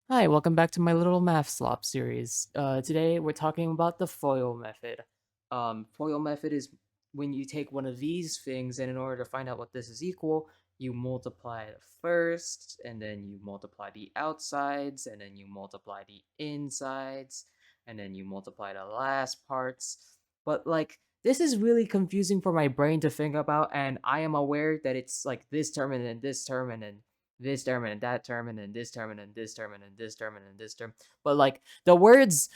Hi, welcome back to my little math slop series. Today we're talking about the FOIL method. FOIL method is when you take one of these things, and in order to find out what this is equal, you multiply the first, and then you multiply the outsides, and then you multiply the insides, and then you multiply the last parts. But like, this is really confusing for my brain to think about, and I am aware that it's like this term and then this term and then this term and that term and then this term and then this term and then this term and then this term. But like the words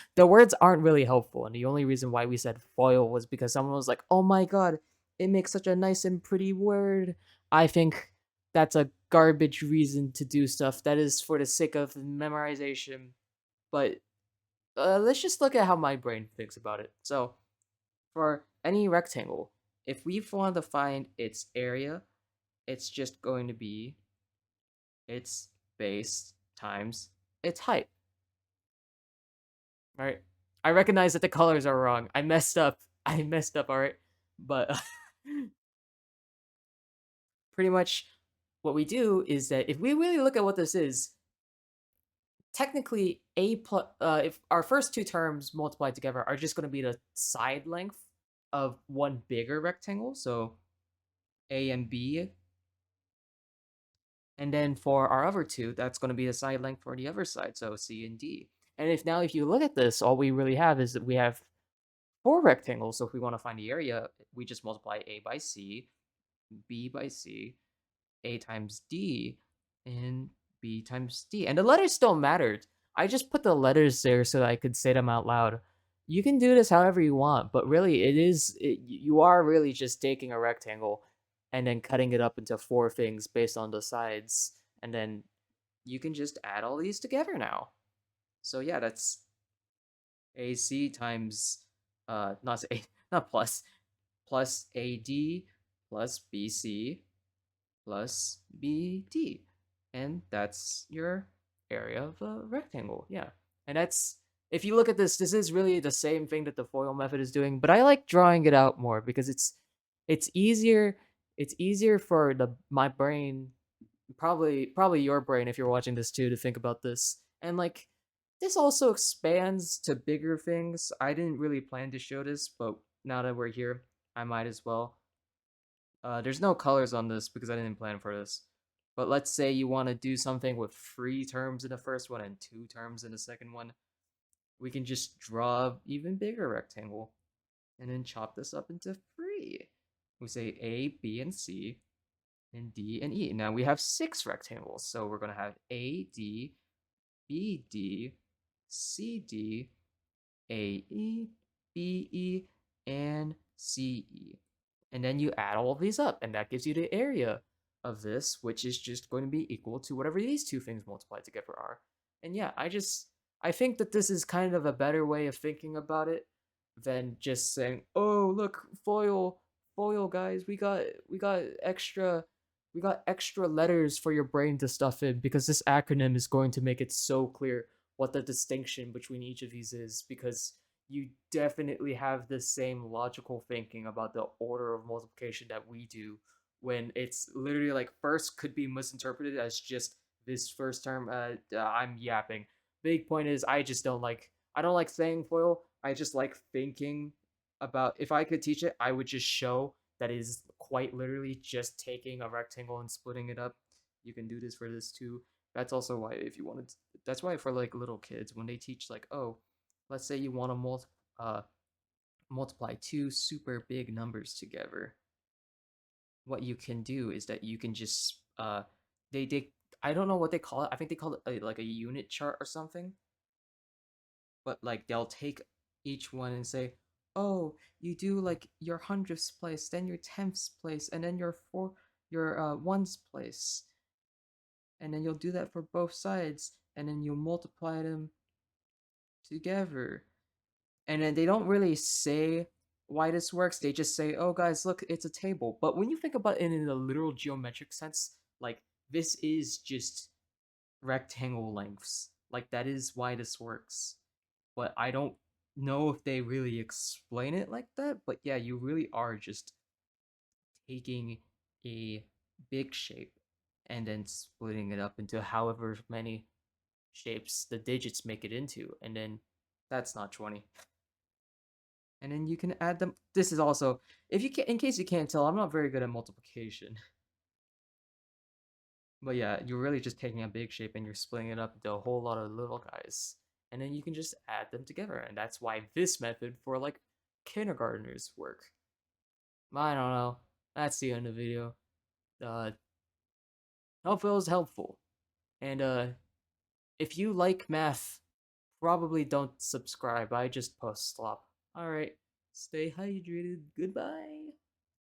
aren't really helpful. And the only reason why we said foil was because someone was like, "Oh my god, it makes such a nice and pretty word." I think that's a garbage reason to do stuff. That is for the sake of memorization. But let's just look at how my brain thinks about it. So for any rectangle, if we want to find its area, it's just going to be its base times its height, right? I recognize that the colors are wrong. I messed up. I messed up, all right? But pretty much what we do is that if we really look at what this is, technically a plus if our first two terms multiplied together are just going to be the side length of one bigger rectangle, so a and b, and then for our other two, that's going to be the side length for the other side, so c and d. And if you look at this, all we really have is that we have four rectangles. So if we want to find the area, we just multiply a by c, b by c, a times d, and b times d. And the letters still mattered. I just put the letters there so that I could say them out loud. You can do this however you want, but really, you are really just taking a rectangle and then cutting it up into four things based on the sides, and then you can just add all these together now. So yeah, that's AC times not A, not plus, plus AD plus BC plus BD. And that's your area of a rectangle. Yeah. And that's, if you look at this is really the same thing that the FOIL method is doing, but I like drawing it out more because it's easier it's easier for the my brain, probably your brain if you're watching this too, to think about this. And like, this also expands to bigger things. I didn't really plan to show this, but now that we're here, I might as well. There's no colors on this because I didn't plan for this. But let's say you want to do something with three terms in the first one and two terms in the second one. We can just draw an even bigger rectangle and then chop this up into three. We say A, B, and C, and D and E. Now we have six rectangles, so we're going to have AD, BD, CD, AE, BE, and CE. And then you add all of these up, and that gives you the area of this, which is just going to be equal to whatever these two things multiplied together are. And yeah, I think that this is kind of a better way of thinking about it than just saying, "Oh, look, foil guys, we got extra letters for your brain to stuff in because this acronym is going to make it so clear what the distinction between each of these is, because you definitely have the same logical thinking about the order of multiplication that we do, when it's literally like first could be misinterpreted as just this first term. I'm yapping. Big point is, I don't like saying foil. I just like thinking about, if I could teach it, I would just show that is quite literally just taking a rectangle and splitting it up. You can do this for this too. That's also why, if you wanted to, that's why for like little kids, when they teach like, oh, let's say you want to uh, multiply two super big numbers together, what you can do is that you can just they I don't know what they call it. I think they call it like a unit chart or something. But like, they'll take each one and say, "Oh, you do like your hundredths place, then your tenths place, and then your ones place, and then you'll do that for both sides, and then you'll multiply them together." And then they don't really say why this works. They just say, "Oh, guys, look, it's a table." But when you think about it in a literal geometric sense, like, this is just rectangle lengths. Like, that is why this works. But I don't know if they really explain it like that. But yeah, you really are just taking a big shape and then splitting it up into however many. shapes the digits make it into, and then that's not 20. And then you can add them. This is also, if you can, in case you can't tell, I'm not very good at multiplication. But yeah, you're really just taking a big shape and you're splitting it up into a whole lot of little guys. And then you can just add them together. And that's why this method for like kindergartners work. I don't know. That's the end of the video. Uh, hope it was helpful. And if you like math, probably don't subscribe. I just post slop. Alright, stay hydrated. Goodbye.